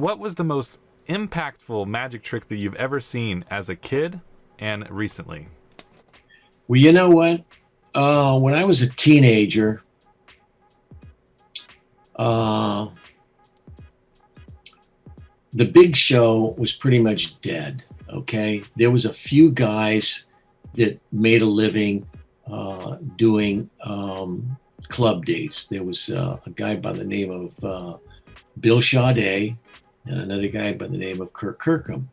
what was the most impactful magic trick that you've ever seen as a kid and recently? Well, you know what? When I was a teenager, uh, the big show was pretty much dead. Okay, there was a few guys that made a living doing club dates. There was a guy by the name of Bill Sade and another guy by the name of Kirk Kirkham.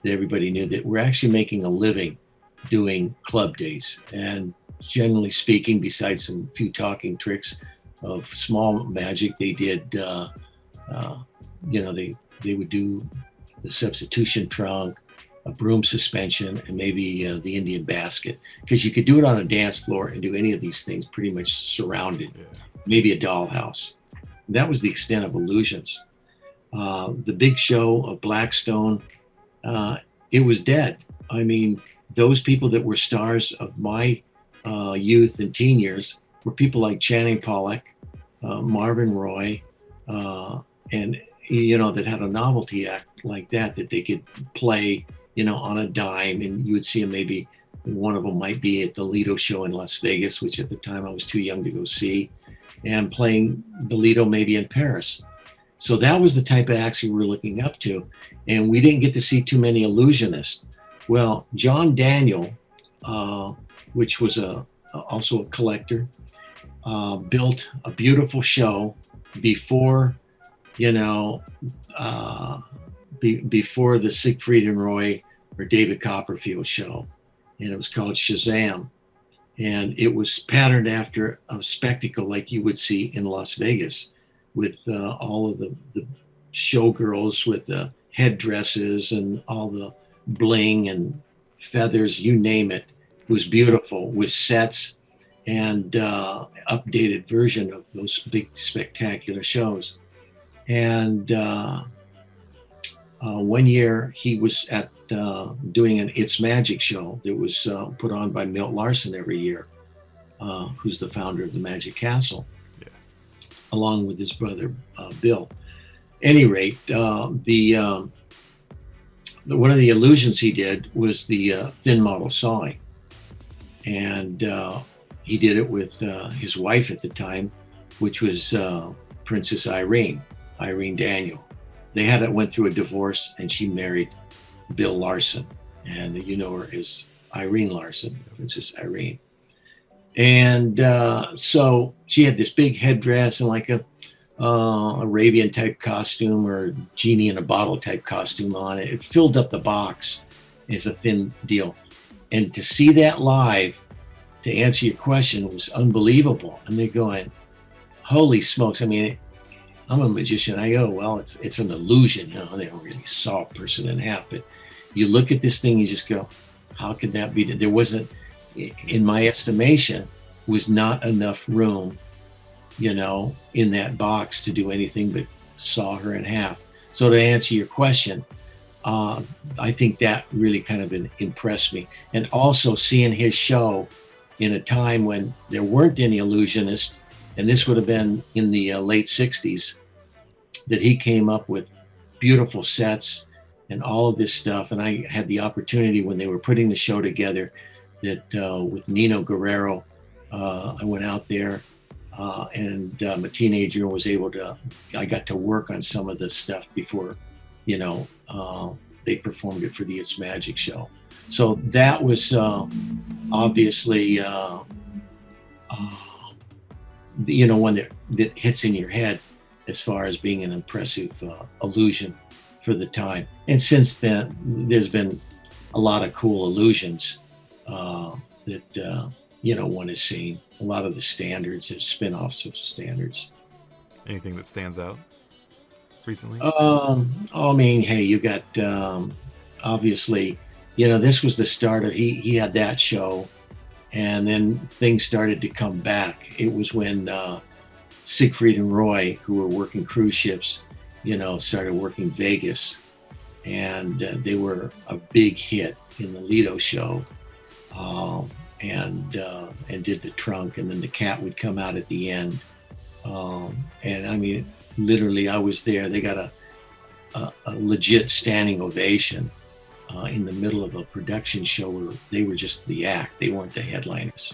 That everybody knew that we're actually making a living doing club dates. And generally speaking, besides some few talking tricks of small magic, they did, they would do the substitution trunk, a broom suspension, and maybe the Indian basket. Because you could do it on a dance floor and do any of these things pretty much surrounded, maybe a dollhouse. And that was the extent of illusions. The big show of Blackstone, it was dead. I mean, those people that were stars of my youth and teen years were people like Channing Pollock, Marvin Roy, and that had a novelty act like that they could play, on a dime, and you would see them. Maybe one of them might be at the Lido show in Las Vegas, which at the time I was too young to go see, and playing the Lido maybe in Paris. So that was the type of acts we were looking up to, and we didn't get to see too many illusionists. Well, John Daniel, which was also a collector, built a beautiful show before, before the Siegfried and Roy or David Copperfield show, and it was called Shazam, and it was patterned after a spectacle like you would see in Las Vegas, with all of the showgirls with the headdresses and all the bling and feathers, you name it. It was beautiful, with sets and updated version of those big spectacular shows. And one year he was at doing an It's Magic show that was put on by Milt Larson every year, who's the founder of the Magic Castle, along with his brother Bill. Any rate, one of the illusions he did was the thin model sawing, and he did it with his wife at the time, which was Princess Irene Daniel. They went through a divorce, and she married Bill Larson, and you know her as Irene Larson, Princess Irene. And so she had this big headdress and like a Arabian type costume or genie in a bottle type costume on it. It filled up the box. It's a thin deal. And to see that live, to answer your question, was unbelievable. And they're going, holy smokes. I mean, I'm a magician. I go, well, it's an illusion. They don't really saw a person in half. But you look at this thing, you just go, how could that be? There wasn't, in my estimation, was not enough room, in that box to do anything but saw her in half. So to answer your question, I think that really kind of impressed me. And also seeing his show in a time when there weren't any illusionists, and this would have been in the late 60s, that he came up with beautiful sets and all of this stuff. And I had the opportunity when they were putting the show together that with Nino Guerrero, I went out there and I'm a teenager and was able to, I got to work on some of the stuff before, they performed it for the It's Magic show. So that was obviously, one that hits in your head as far as being an impressive illusion for the time. And since then, there's been a lot of cool illusions that one has seen. A lot of the standards are spin-offs of standards. Anything that stands out recently? I mean, hey, you got obviously, this was the start of he had that show, and then things started to come back. It was when Siegfried and Roy, who were working cruise ships, started working Vegas, and they were a big hit in the Lido show. And did the trunk, and then the cat would come out at the end. And I mean, literally, I was there. They got a legit standing ovation in the middle of a production show where they were just the act. They weren't the headliners.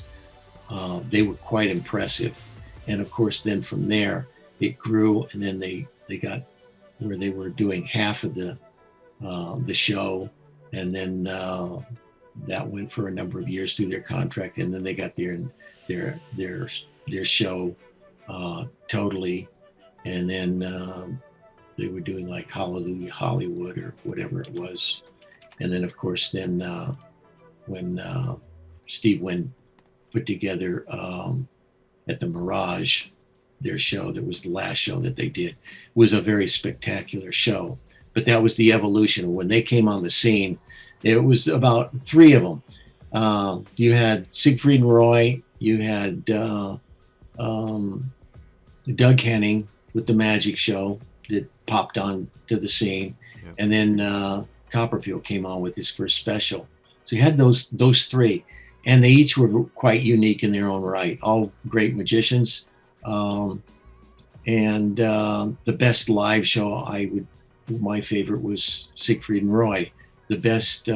They were quite impressive. And of course, then from there, it grew, and then they got where they were doing half of the show, and then that went for a number of years through their contract, and then they got their show totally, and then they were doing like Hallelujah Hollywood or whatever it was, and then of course then when Steve Wynn put together at the Mirage their show, that was the last show that they did, was a very spectacular show. But that was the evolution. When they came on the scene, it was about three of them. You had Siegfried and Roy, you had Doug Henning with the Magic Show that popped on to the scene. Yep. And then Copperfield came on with his first special. So you had those three, and they each were quite unique in their own right, all great magicians. And the best live show, my favorite was Siegfried and Roy. The best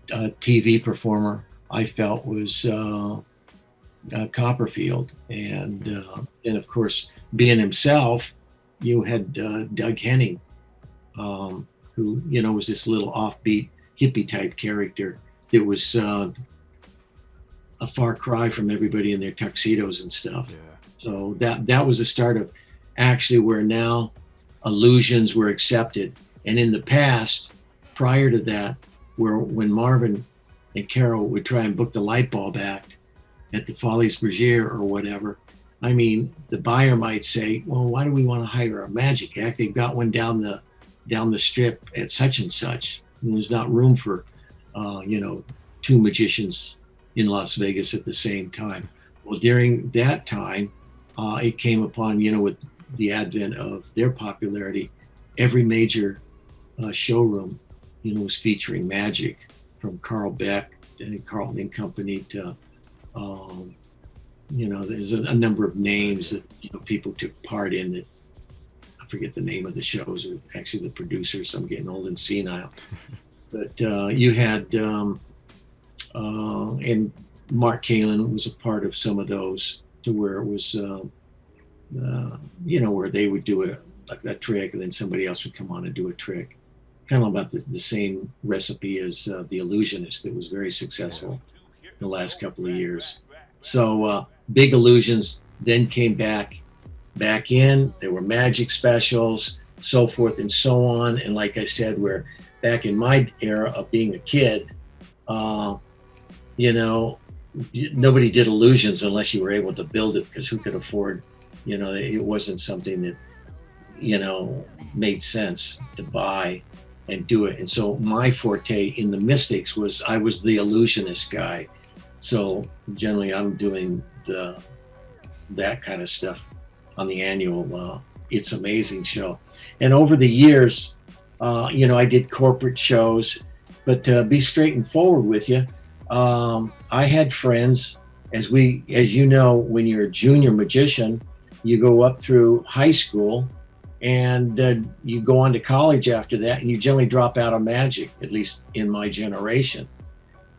TV performer I felt was Copperfield. And of course, being himself, you had Doug Henning, who, was this little offbeat hippie type character. It was a far cry from everybody in their tuxedos and stuff. Yeah. So that was the start of actually where now illusions were accepted. And in the past, prior to that, when Marvin and Carol would try and book the light bulb act at the Folies Bergère or whatever, I mean, the buyer might say, well, why do we want to hire a magic act? They've got one down the strip at such and such. And there's not room for, two magicians in Las Vegas at the same time. Well, during that time, it came upon, with the advent of their popularity, every major showroom, was featuring magic, from Carl Beck and Carlton and Company to, there's a number of names that, people took part in that. I forget the name of the shows, or actually the producers. So I'm getting old and senile. But you had, and Mark Kalin was a part of some of those, to where it was, where they would do a trick, and then somebody else would come on and do a trick. Kind of about the same recipe as The Illusionist, that was very successful in the last couple of years. So Big Illusions then came back in. There were magic specials, so forth and so on. And like I said, where back in my era of being a kid, nobody did illusions unless you were able to build it, because who could afford, it wasn't something that, made sense to buy and do it. And so my forte in the Mystics was, I was the illusionist guy. So generally I'm doing that kind of stuff on the annual It's Amazing show. And over the years, I did corporate shows, but to be straight and forward with you, I had friends, as when you're a junior magician, you go up through high school, and you go on to college after that, and you generally drop out of magic, at least in my generation.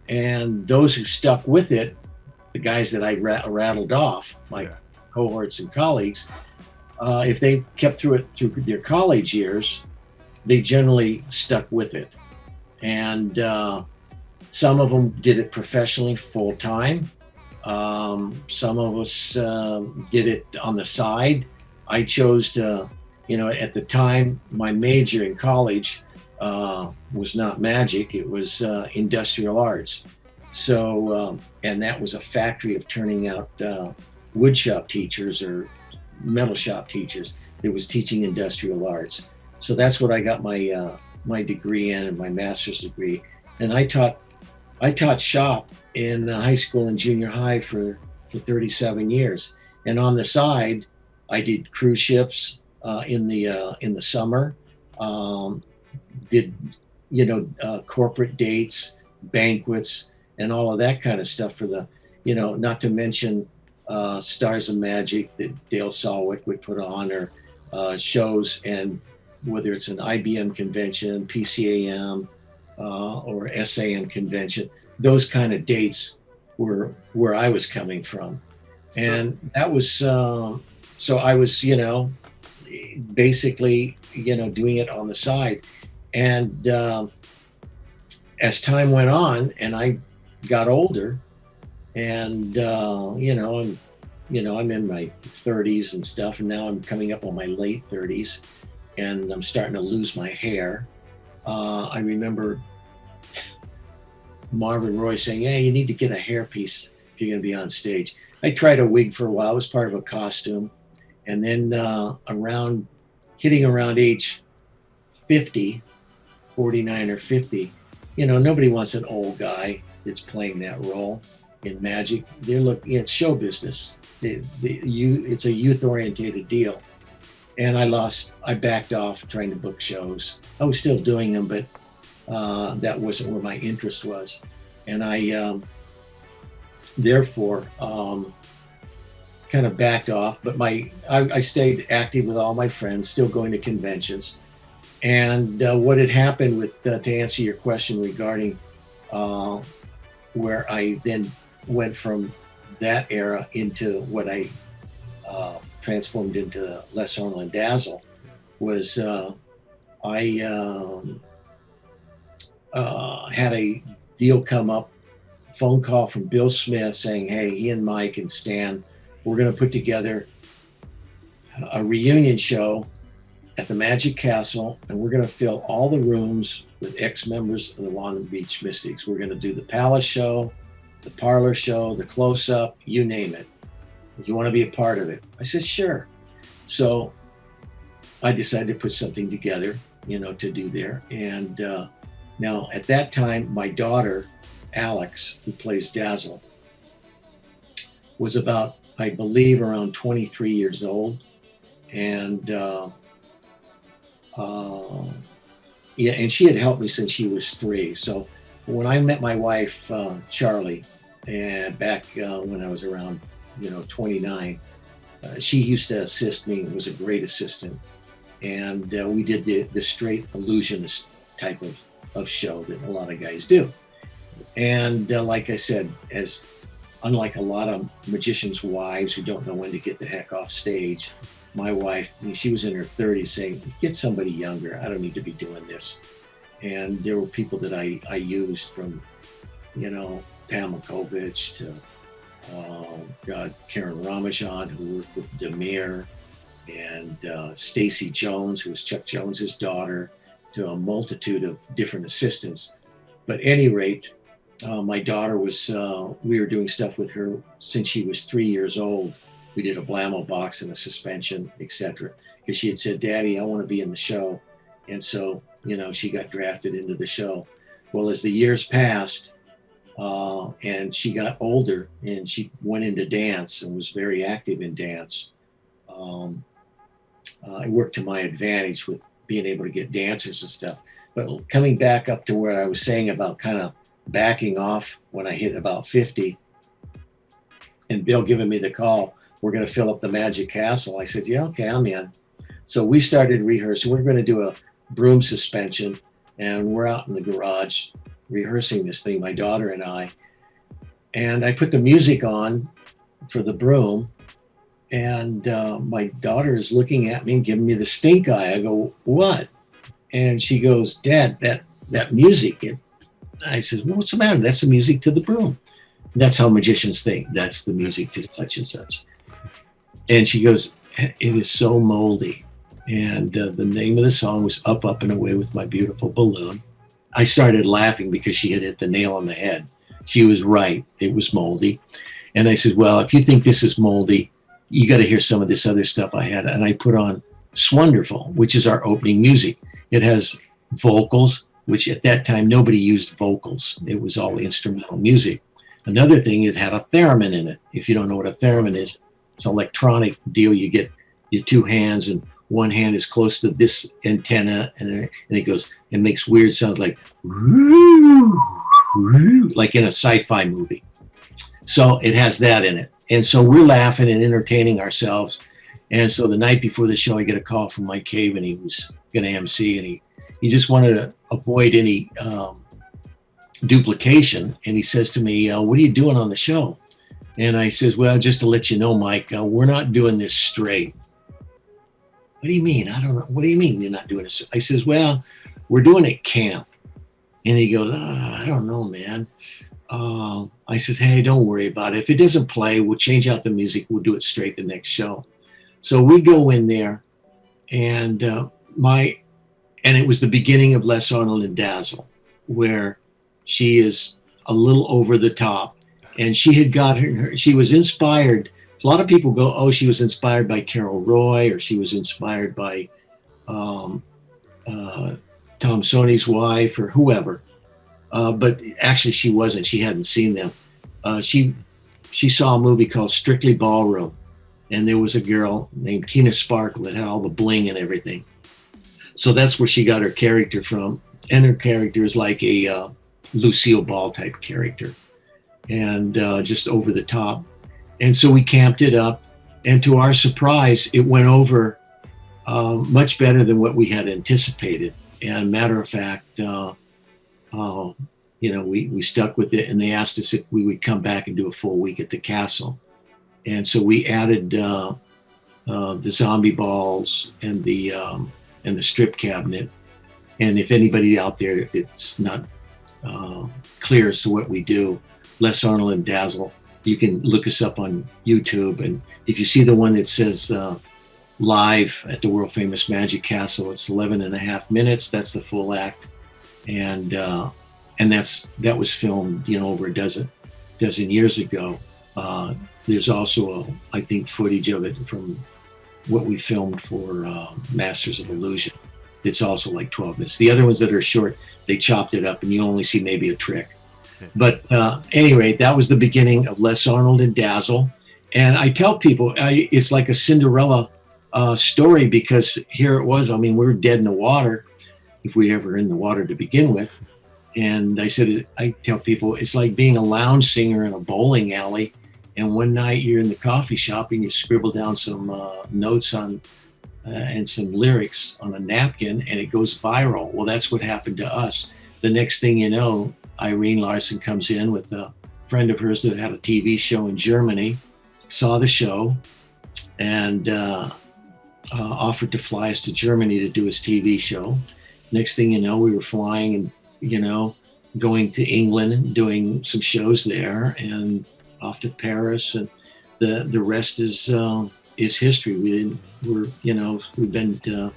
And those who stuck with it, the guys that I rattled off, my cohorts and colleagues, if they kept through it through their college years, they generally stuck with it. And some of them did it professionally full time. Some of us did it on the side. I chose to, at the time, my major in college was not magic, it was industrial arts. So, and that was a factory of turning out wood shop teachers or metal shop teachers. It was teaching industrial arts. So that's what I got my degree in, and my master's degree. And I taught shop in high school and junior high for 37 years. And on the side, I did cruise ships in the summer, did corporate dates, banquets, and all of that kind of stuff for the, not to mention Stars of Magic that Dale Salwick would put on, or shows and whether it's an IBM convention, PCAM, or SAM convention. Those kind of dates were where I was coming from. And that was, so I was, basically, doing it on the side. And as time went on and I got older and, I'm in my 30s and stuff, and now I'm coming up on my late 30s and I'm starting to lose my hair. I remember Marvin Roy saying, "Hey, you need to get a hairpiece if you're going to be on stage." I tried a wig for a while. It was part of a costume. And then hitting around age 50, 49 or 50, nobody wants an old guy that's playing that role in magic. It's show business. It's a youth-orientated deal. And I backed off trying to book shows. I was still doing them, but that wasn't where my interest was. And I, therefore, kind of backed off, but I stayed active with all my friends, still going to conventions. And what had happened to answer your question regarding where I then went from that era into what I transformed into Les Arnold and Dazzle was I had a deal come up, phone call from Bill Smith saying, "Hey, he and Mike and Stan, we're going to put together a reunion show at the Magic Castle, and we're going to fill all the rooms with ex-members of the Long Beach Mystics. We're going to do the Palace show, the Parlor show, the Close-Up, you name it. If you want to be a part of it." I said, "Sure." So I decided to put something together, to do there. And now at that time, my daughter, Alex, who plays Dazzle, was about, I believe, around 23 years old. And and she had helped me since she was 3. So when I met my wife, Charlie, and back when I was around, 29, she used to assist me, was a great assistant. And we did the straight illusionist type of show that a lot of guys do. And like I said, unlike a lot of magicians' wives who don't know when to get the heck off stage, my wife, she was in her 30s saying, "Get somebody younger. I don't need to be doing this." And there were people that I used from, Pam Mccomb to Karen Ramajan, who worked with Demir, and Stacy Jones, who was Chuck Jones's daughter, to a multitude of different assistants. But at any rate, my daughter was, we were doing stuff with her since she was 3 years old. We did a Blammo box and a suspension, etc. Because she had said, "Daddy, I want to be in the show." And so, she got drafted into the show. Well, as the years passed, and she got older and she went into dance and was very active in dance, it worked to my advantage with being able to get dancers and stuff. But coming back up to where I was saying about kind of backing off when I hit about 50, and Bill giving me the call, "We're going to fill up the Magic Castle." I said, "Yeah, okay, I'm in." So we started rehearsing. We're going to do a broom suspension, and we're out in the garage rehearsing this thing, my daughter and I. And I put the music on for the broom, and my daughter is looking at me and giving me the stink eye. I go, "What?" And she goes, "Dad, that music." I said, "Well, what's the matter?" "That's the music to the broom." And that's how magicians think. That's the music to such and such. And she goes, "It is so moldy." And the name of the song was "Up, Up and Away with My Beautiful Balloon." I started laughing because she had hit the nail on the head. She was right. It was moldy. And I said, "Well, if you think this is moldy, you got to hear some of this other stuff I had." And I put on "Swonderful," which is our opening music. It has vocals, which at that time, nobody used vocals. It was all instrumental music. Another thing is it had a theremin in it. If you don't know what a theremin is, it's an electronic deal. You get your two hands, and one hand is close to this antenna, and it makes weird sounds like in a sci-fi movie. So it has that in it. And so we're laughing and entertaining ourselves. And so the night before the show, I get a call from Mike Cave, and he was going to MC, and he just wanted to avoid any duplication. And he says to me, "What are you doing on the show?" And I says, "Well, just to let you know, Mike, we're not doing this straight." "What do you mean? I don't know. What do you mean you're not doing this?" I says, "Well, we're doing it camp." And he goes, "I don't know, man." I said, "Hey, don't worry about it. If it doesn't play, we'll change out the music. We'll do it straight the next show." So we go in there, and it was the beginning of Les Arnold and Dazzle, where she is a little over the top, and she had got she was inspired. A lot of people go, "Oh, she was inspired by Carol Roy, or she was inspired by Tom Sony's wife, or whoever." But actually, she wasn't. She hadn't seen them. She saw a movie called Strictly Ballroom, and there was a girl named Tina Sparkle that had all the bling and everything. So that's where she got her character from. And her character is like a Lucille Ball type character, and just over the top. And so we camped it up, and to our surprise, it went over much better than what we had anticipated. And matter of fact, we stuck with it, and they asked us if we would come back and do a full week at the castle. And so we added the zombie balls and the strip cabinet. And if anybody out there, it's not clear as to what we do, Les Arnold and Dazzle, you can look us up on YouTube. And if you see the one that says live at the world famous Magic Castle, it's 11 and a half minutes. That's the full act. And that was filmed, over a dozen years ago. There's also, I think, footage of it from what we filmed for Masters of Illusion. It's also like 12 minutes. The other ones that are short, they chopped it up, and you only see maybe a trick. But anyway, that was the beginning of Les Arnold and Dazzle. And I tell people it's like a Cinderella story, because here it was. I mean, we were dead in the water, if we ever in the water to begin with. And I tell people it's like being a lounge singer in a bowling alley. And one night you're in the coffee shop and you scribble down some notes on and some lyrics on a napkin, and it goes viral. Well, that's what happened to us. The next thing you know, Irene Larson comes in with a friend of hers that had a TV show in Germany, saw the show, and offered to fly us to Germany to do his TV show. Next thing you know, we were flying and, going to England and doing some shows there, and off to Paris, and the rest is history. We've been to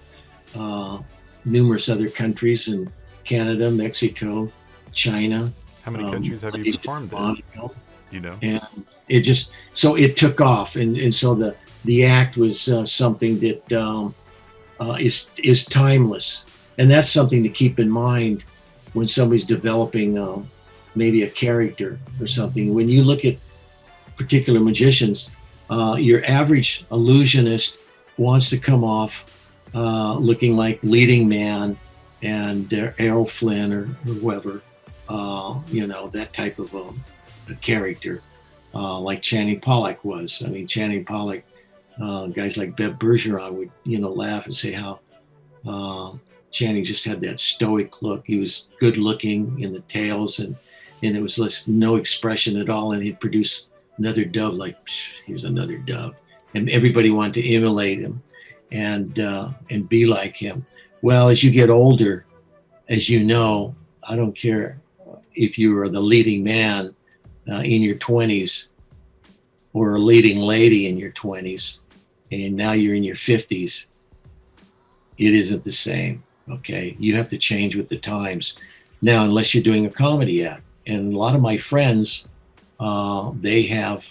numerous other countries in Canada, Mexico, China. How many countries have you performed in? And it took off, and so the act was something that is timeless, and that's something to keep in mind when somebody's developing maybe a character or something. When you look at particular magicians, your average illusionist wants to come off looking like leading man and Errol Flynn or whoever, that type of a character, like Channing Pollock was. I mean, Channing Pollock, guys like Bev Bergeron would, laugh and say how Channing just had that stoic look. He was good looking in the tales, and it was just no expression at all. And he'd produce another dove, like here's another dove, and everybody wanted to emulate him and be like him. Well, as you get older, as you know, I don't care if you are the leading man in your 20s or a leading lady in your 20s, and now you're in your 50s, it isn't the same. Okay, you have to change with the times now, unless you're doing a comedy act. And a lot of my friends, they have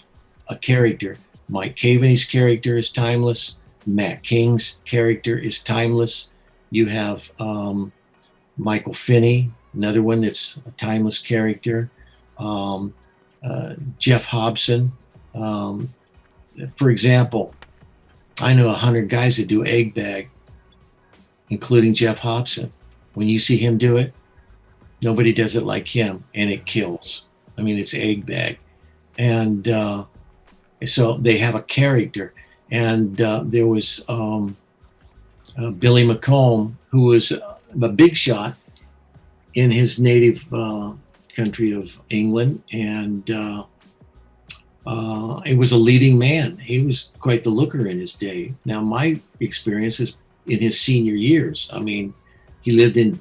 a character. Mike Caveney's character is timeless. Matt King's character is timeless. You have Michael Finney, another one that's a timeless character. Jeff Hobson. For example, I know 100 guys that do egg bag, including Jeff Hobson. When you see him do it, nobody does it like him, and it kills. I mean, it's egg bag. And so they have a character. And there was Billy Mccomb, who was a big shot in his native country of England, and he was a leading man. He was quite the looker in his day. Now, my experience is in his senior years. I mean, he lived in,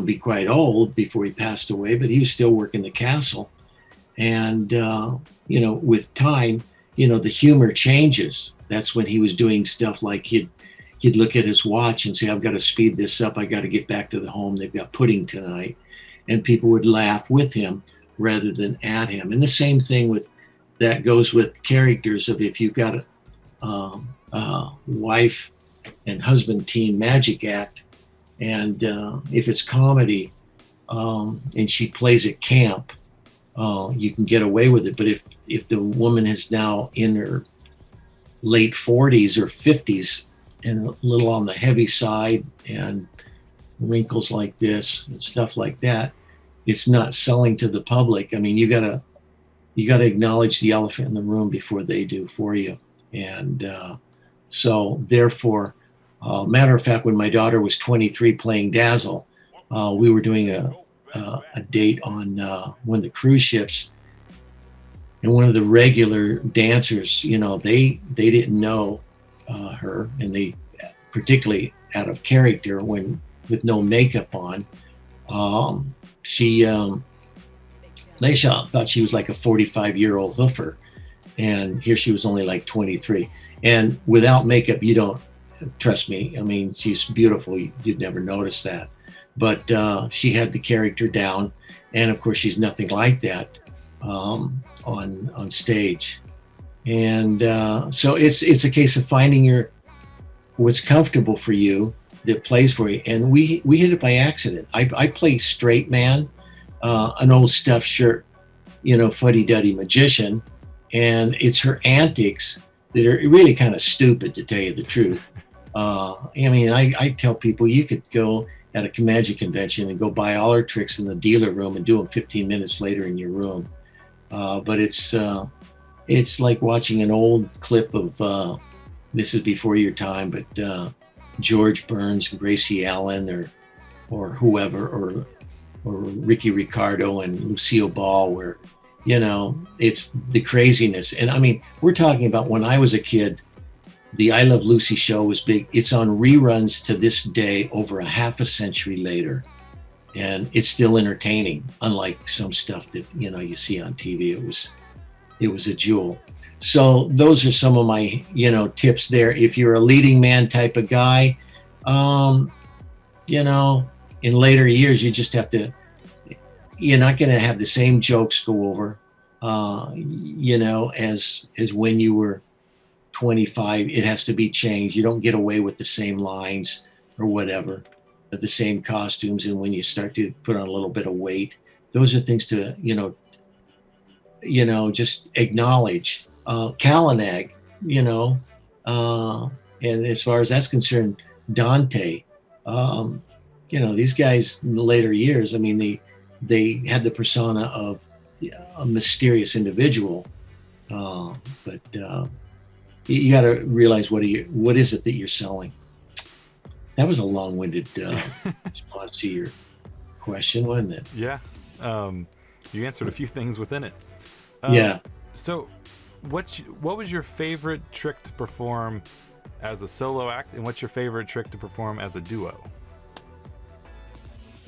be quite old before he passed away, but he was still working the castle. And, with time, the humor changes. That's when he was doing stuff like he'd look at his watch and say, I've got to speed this up. I got to get back to the home. They've got pudding tonight. And people would laugh with him rather than at him. And the same thing that goes with characters of if you've got a wife and husband team magic act, and if it's comedy and she plays at camp, you can get away with it. But if the woman is now in her late 40s or 50s and a little on the heavy side and wrinkles like this and stuff like that, it's not selling to the public. I mean, you gotta acknowledge the elephant in the room before they do for you. And so therefore, matter of fact, when my daughter was 23 playing Dazzle, we were doing a date on one of the cruise ships, and one of the regular dancers, they didn't know her, and they, particularly out of character when with no makeup on, they thought she was like a 45-year-old hoofer, and here she was only like 23. And without makeup, you don't, trust me, I mean, she's beautiful. You'd never notice that. But she had the character down, and of course, she's nothing like that on stage. And so it's a case of finding what's comfortable for you that plays for you. And we hit it by accident. I play straight man, an old stuffed shirt, fuddy-duddy magician, and it's her antics that are really kind of stupid, to tell you the truth. I tell people you could go at a magic convention and go buy all her tricks in the dealer room and do them 15 minutes later in your room. But it's like watching an old clip of, this is before your time, but George Burns, Gracie Allen, or whoever, or Ricky Ricardo and Lucille Ball, where, it's the craziness. And I mean, we're talking about when I was a kid, the I Love Lucy show was big. It's on reruns to this day, over a half a century later. And it's still entertaining, unlike some stuff that, you see on TV. It was a jewel. So those are some of my, tips there. If you're a leading man type of guy, in later years, you just have to, you're not going to have the same jokes go over, as when you were 25. It has to be changed. You don't get away with the same lines or whatever, but the same costumes. And when you start to put on a little bit of weight, those are things to, just acknowledge. Kalanag, and as far as that's concerned, Dante, these guys in the later years, I mean, they had the persona of a mysterious individual, but you got to realize what is it that you're selling. That was a long-winded response to your question, wasn't it? Yeah, you answered a few things within it. Yeah. So, what was your favorite trick to perform as a solo act, and what's your favorite trick to perform as a duo?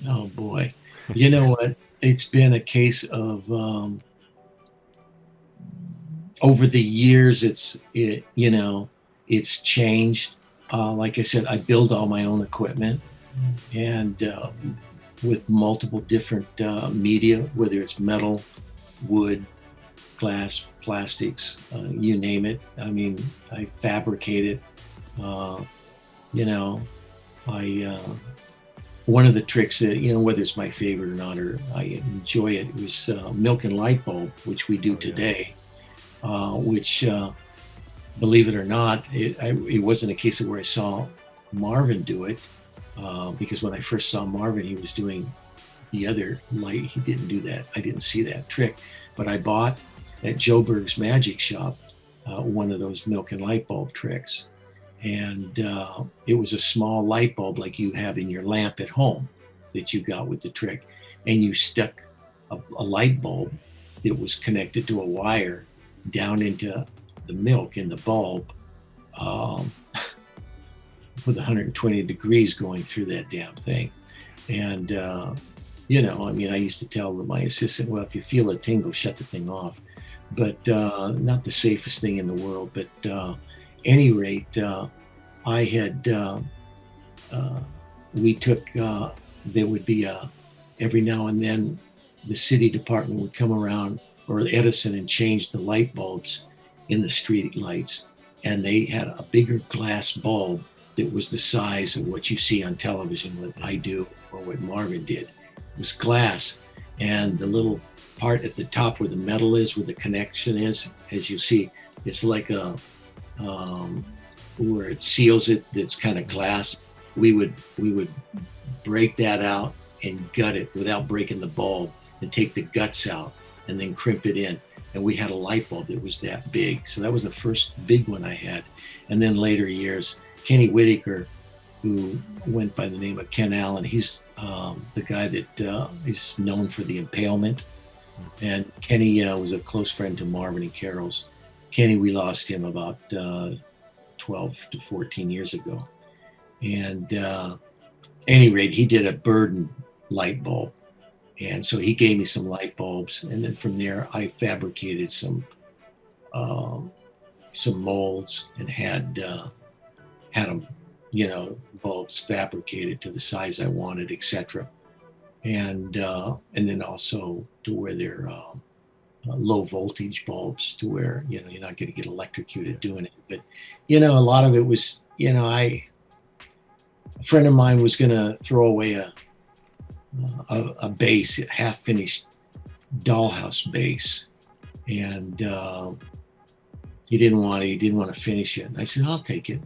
Oh boy, you know what? It's been a case of over the years. It's changed. Like I said, I build all my own equipment, and with multiple different media, whether it's metal, wood, glass, plastics, you name it. I mean, I fabricate it. One of the tricks that, whether it's my favorite or not, or I enjoy it, was milk and light bulb, which we do today, which, believe it or not, it wasn't a case of where I saw Marvin do it, because when I first saw Marvin, he was doing the other light. He didn't do that. I didn't see that trick, but I bought at Joe Berg's Magic Shop one of those milk and light bulb tricks. and it was a small light bulb like you have in your lamp at home that you got with the trick, and you stuck a light bulb that was connected to a wire down into the milk in the bulb, with 120 degrees going through that damn thing. And you know, I mean, I used to tell my assistant, well, if you feel a tingle, shut the thing off. But not the safest thing in the world. But any rate, I had, we took, there would be every now and then the city department would come around, or Edison, and change the light bulbs in the street lights. And they had a bigger glass bulb that was the size of what you see on television, what I do or what Marvin did. It was glass, and the little part at the top where the metal is, where the connection is, as you see, it's like a where it seals it. It's kind of glass. We would break that out and gut it without breaking the bulb, and take the guts out and then crimp it in. And we had a light bulb that was that big. So that was the first big one I had. And then later years, Kenny Whittaker, who went by the name of Ken Allen, he's the guy that is known for the impalement. And Kenny was a close friend to Marvin and Carol's. Kenny, we lost him about 12 to 14 years ago. And any rate, he did a Burden light bulb. And so he gave me some light bulbs. And then from there, I fabricated some molds and had them, you know, bulbs fabricated to the size I wanted, etc. And then also to where they're low voltage bulbs, to where, you know, you're not going to get electrocuted doing it. But, you know, a lot of it was, you know, a friend of mine was going to throw away a base, a half finished dollhouse base, and he didn't want to finish it. And I said, I'll take it.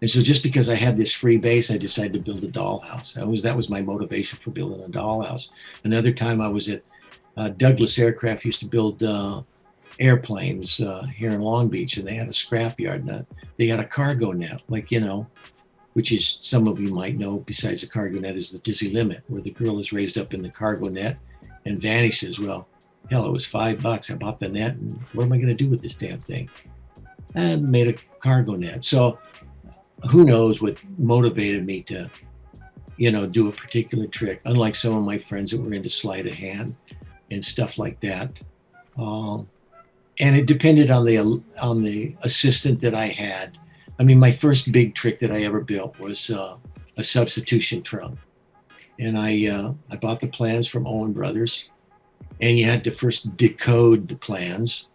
And so just because I had this free base, I decided to build a dollhouse. That was my motivation for building a dollhouse. Another time I was at Douglas Aircraft used to build airplanes here in Long Beach, and they had a scrapyard. And they had a cargo net, like, you know, which is, some of you might know, besides the cargo net, is the dizzy limit, where the girl is raised up in the cargo net and vanishes. Well, hell, it was $5. I bought the net, and what am I going to do with this damn thing? I made a cargo net. So who knows what motivated me to, you know, do a particular trick, unlike some of my friends that were into sleight of hand and stuff like that. And it depended on the assistant that I had. I mean, my first big trick that I ever built was a substitution trunk. And I bought the plans from Owen Brothers, and you had to first decode the plans,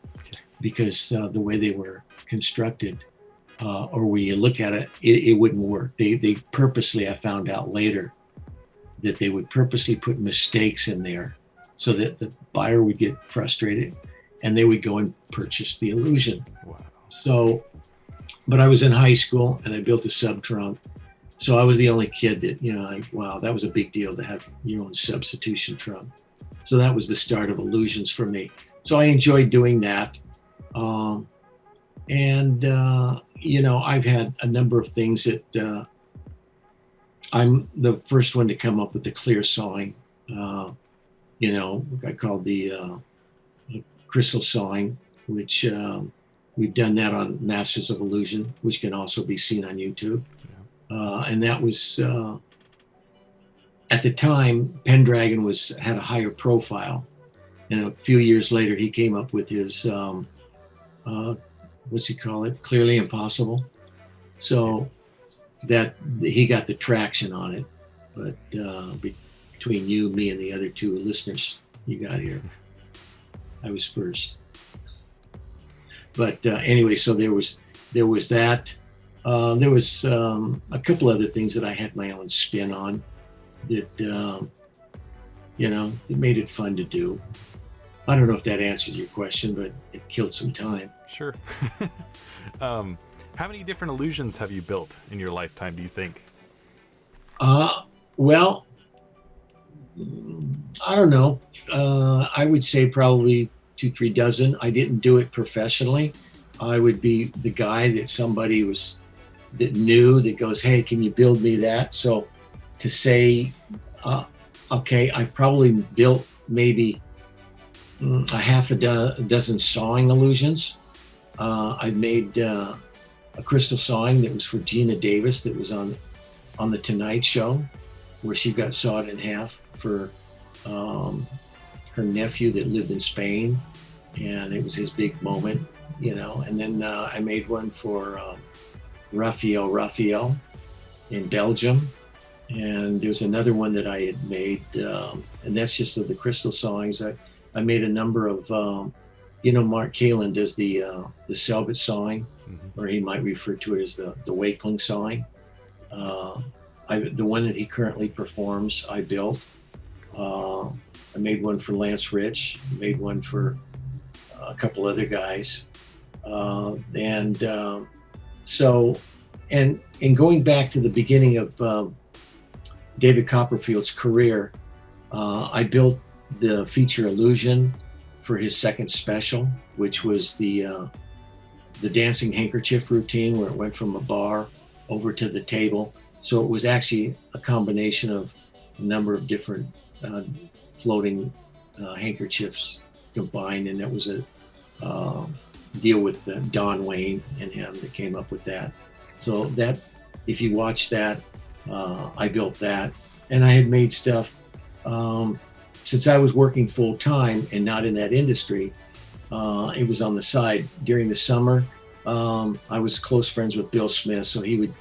because the way they were constructed, or when you look at it, it wouldn't work. They purposely, I found out later, that they would purposely put mistakes in there so that the buyer would get frustrated and they would go and purchase the illusion. Wow. So, but I was in high school and I built a sub trunk. So I was the only kid that, you know, like, wow, that was a big deal to have your own substitution trunk. So that was the start of illusions for me. So I enjoyed doing that. You know, I've had a number of things that I'm the first one to come up with the clear sawing. You know, I called the crystal sawing, which we've done that on Masters of Illusion, which can also be seen on YouTube. And that was, at the time, Pendragon had a higher profile. And a few years later, he came up with his, what's he call it? Clearly Impossible. So that he got the traction on it. But between you, me, and the other two listeners you got here, I was first. But anyway, so there was that. There was a couple other things that I had my own spin on that, you know, it made it fun to do. I don't know if that answered your question, but it killed some time. Sure. How many different illusions have you built in your lifetime, do you think? Well, I don't know. I would say probably 2-3 dozen. I didn't do it professionally. I would be the guy that somebody was that new that goes, hey, can you build me that? So to say, okay, I've probably built maybe a half a dozen sawing illusions. I made a crystal sawing that was for Gina Davis that was on The Tonight Show, where she got sawed in half for her nephew that lived in Spain, and it was his big moment, you know. And then I made one for Raphael in Belgium, and there's another one that I had made, and that's just of the crystal sawings. I made a number of, Mark Kalin does the Selbit sawing, or he might refer to it as the Wakeling sawing. The one that he currently performs, I built. I made one for Lance Rich, made one for a couple other guys. And going back to the beginning of David Copperfield's career, I built the feature illusion for his second special, which was the dancing handkerchief routine, where it went from a bar over to the table. So it was actually a combination of a number of different floating handkerchiefs combined, and that was a deal with Don Wayne and him that came up with that. So that, if you watch that, I built that, and I had made stuff since I was working full time and not in that industry. It was on the side during the summer. I was close friends with Bill Smith, so he would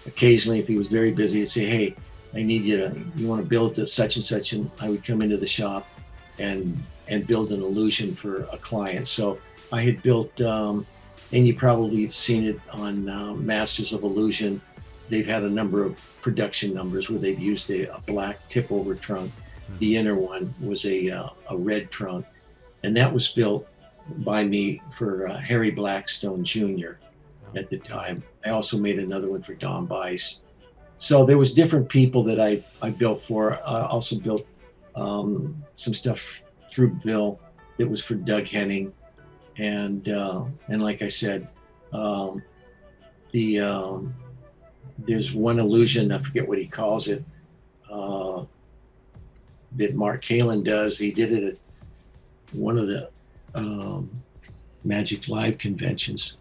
occasionally, if he was very busy, he'd say, "Hey, I need you want to build this such and such," and I would come into the shop and build an illusion for a client. So I had built, and you probably have seen it on Masters of Illusion. They've had a number of production numbers where they've used a black tip over trunk. The inner one was a red trunk, and that was built by me for Harry Blackstone Jr. at the time. I also made another one for Don Bice. So there was different people that I built for. I also built some stuff through Bill that was for Doug Henning, and like I said, there's one illusion, I forget what he calls it, that Mark Kalin does. He did it at one of the Magic Live conventions,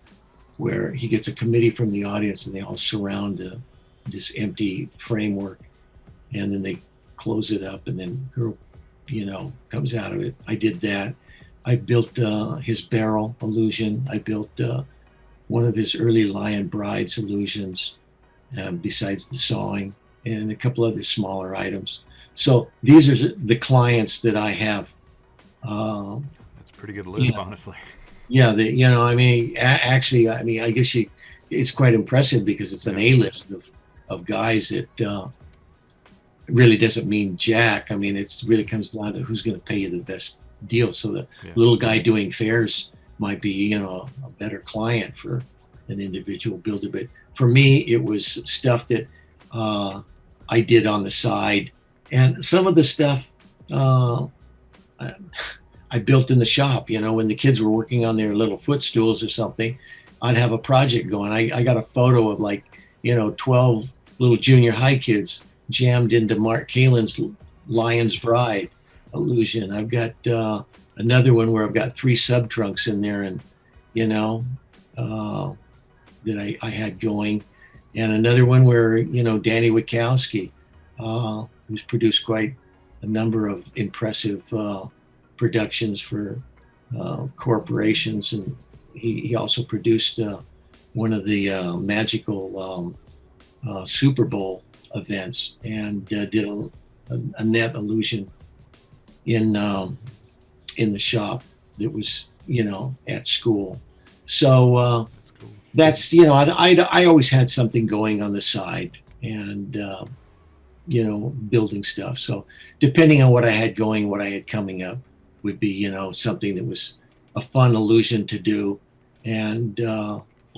where he gets a committee from the audience and they all surround this empty framework, and then they close it up, and then girl, comes out of it. I did that. I built his barrel illusion. I built one of his early Lion Brides illusions, besides the sawing, and a couple other smaller items. So these are the clients that I have. That's a pretty good list, honestly. Yeah, I guess it's quite impressive, because it's an A-list of guys that really doesn't mean jack. I mean, it really comes down to who's going to pay you the best deal. So the little guy doing fairs might be, a better client for an individual builder. But for me, it was stuff that I did on the side. And some of the stuff I built in the shop, when the kids were working on their little footstools or something, I'd have a project going. I got a photo of 12 little junior high kids jammed into Mark Kalin's Lion's Bride illusion. I've got another one where I've got 3 sub trunks in there, and that I had going, and another one where Danny Witkowski, who's produced quite a number of impressive productions for corporations, and he also produced one of the magical Super Bowl events, and did a net illusion in the shop that was at school. So that's I always had something going on the side, and building stuff. So depending on what I had going, what I had coming up would be something that was a fun illusion to do. And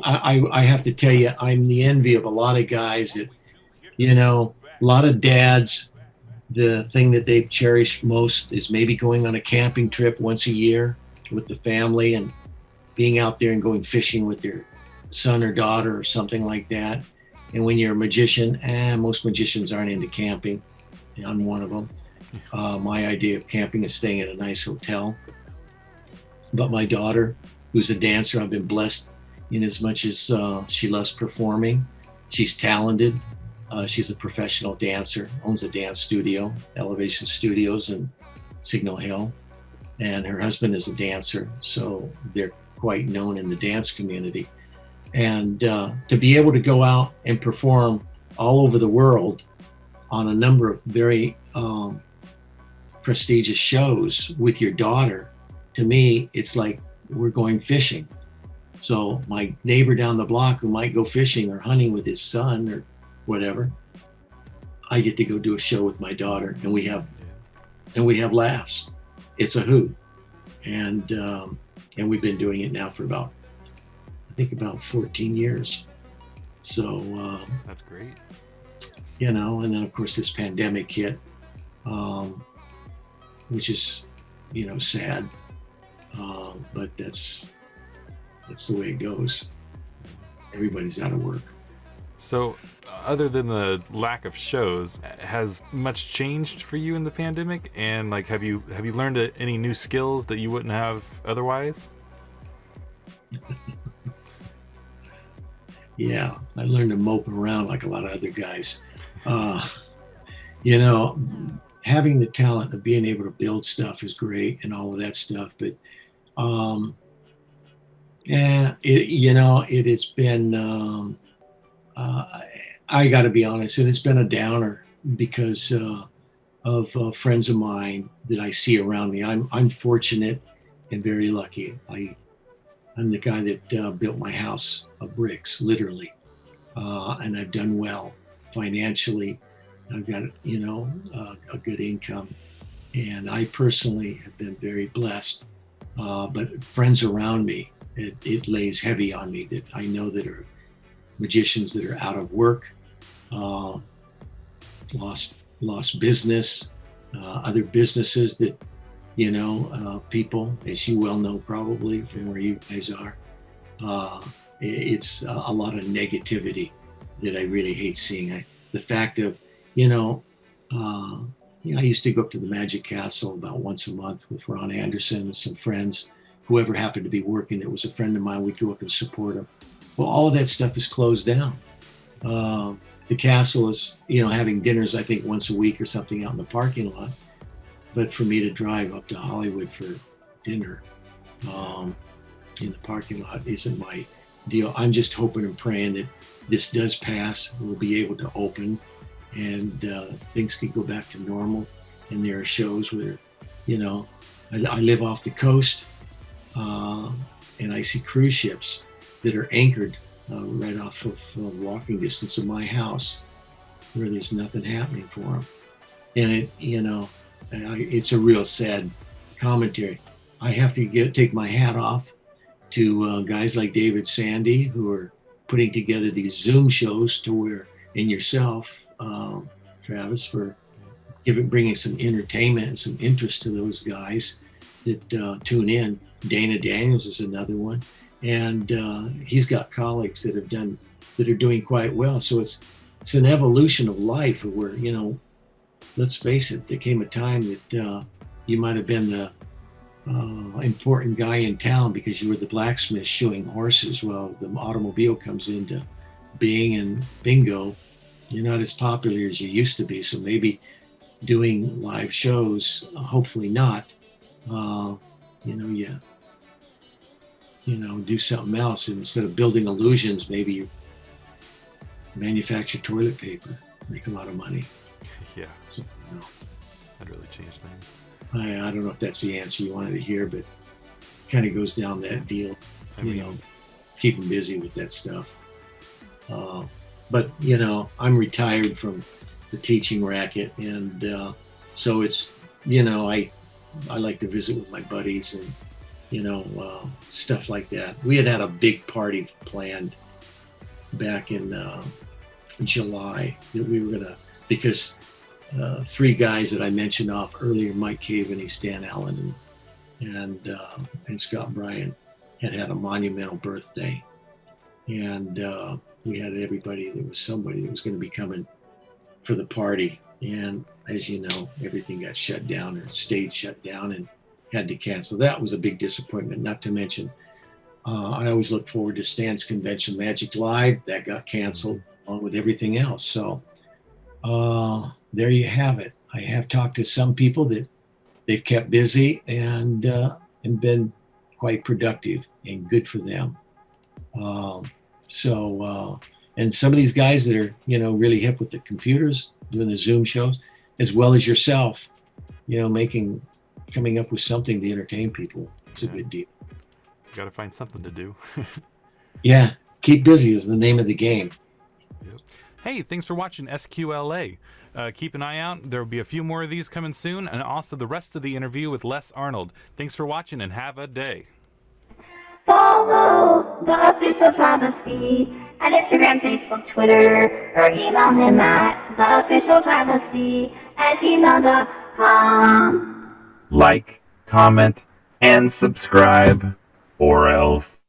I have to tell you, I'm the envy of a lot of guys that a lot of dads, the thing that they cherish most is maybe going on a camping trip once a year with the family, and being out there and going fishing with their son or daughter or something like that. And when you're a magician, most magicians aren't into camping. I'm one of them. My idea of camping is staying at a nice hotel. But my daughter, who's a dancer, I've been blessed in as much as she loves performing. She's talented. She's a professional dancer, owns a dance studio, Elevation Studios in Signal Hill. And her husband is a dancer, so they're quite known in the dance community. And to be able to go out and perform all over the world on a number of very prestigious shows with your daughter, to me, it's like we're going fishing. So my neighbor down the block who might go fishing or hunting with his son or whatever, I get to go do a show with my daughter, and we have laughs. It's a hoot, and we've been doing it now for about 14 years. So that's great. And then of course this pandemic hit, which is sad, but that's the way it goes. Everybody's out of work. So other than the lack of shows, has much changed for you in the pandemic? And like, have you learned any new skills that you wouldn't have otherwise? Yeah, I learned to mope around like a lot of other guys. Having the talent of being able to build stuff is great and all of that stuff, but it has been I got to be honest, and it's been a downer because of friends of mine that I see around me. I'm fortunate and very lucky. I'm the guy that built my house of bricks, literally, and I've done well financially. I've got a good income, and I personally have been very blessed. But friends around me, it lays heavy on me that I know that are magicians that are out of work, lost business, other businesses that people, as you well know probably from where you guys are, it's a lot of negativity that I really hate seeing. The fact of I used to go up to the Magic Castle about once a month with Ron Anderson and some friends, whoever happened to be working that was a friend of mine. We'd go up and support him. Well, all of that stuff is closed down. The castle is, having dinners, I think, once a week or something out in the parking lot. But for me to drive up to Hollywood for dinner in the parking lot isn't my deal. I'm just hoping and praying that this does pass. We'll be able to open and things could go back to normal. And there are shows where, I live off the coast and I see cruise ships that are anchored right off of walking distance of my house where there's nothing happening for them. And it's a real sad commentary. I have to take my hat off to guys like David Sandy, who are putting together these Zoom shows to where, and yourself, Travis, for bringing some entertainment and some interest to those guys that tune in. Dana Daniels is another one. And he's got colleagues that are doing quite well. So it's an evolution of life where, let's face it, there came a time that you might have been the important guy in town because you were the blacksmith shoeing horses. Well, the automobile comes into being and bingo, you're not as popular as you used to be. So maybe doing live shows, hopefully not, do something else. And instead of building illusions, maybe you manufacture toilet paper, make a lot of money. Yeah. So, That'd really change things. I don't know if that's the answer you wanted to hear, but it kind of goes down that deal, keep them busy with that stuff. But, I'm retired from the teaching racket. And so it's, I like to visit with my buddies and, stuff like that. We had a big party planned back in July that we were going to, because three guys that I mentioned off earlier, Mike Caveney, Stan Allen, and Scott Bryan, had a monumental birthday. and we had everybody. There was somebody that was going to be coming for the party, and as you know, everything got shut down, or stage shut down, and had to cancel. That was a big disappointment. Not to mention, I always look forward to Stan's convention, Magic Live. That got canceled along with everything else. So there you have it. I have talked to some people that they've kept busy and been quite productive, and good for them. And some of these guys that are, really hip with the computers, doing the Zoom shows, as well as yourself, coming up with something to entertain people. It's a good deal. You got to find something to do. Yeah, keep busy is the name of the game. Yep. Hey, thanks for watching SQLA. Keep an eye out. There will be a few more of these coming soon, and also the rest of the interview with Les Arnold. Thanks for watching, and have a day. Follow the official travesty at Instagram, Facebook, Twitter, or email him at theofficialtravesty@gmail.com. Like, comment, and subscribe, or else.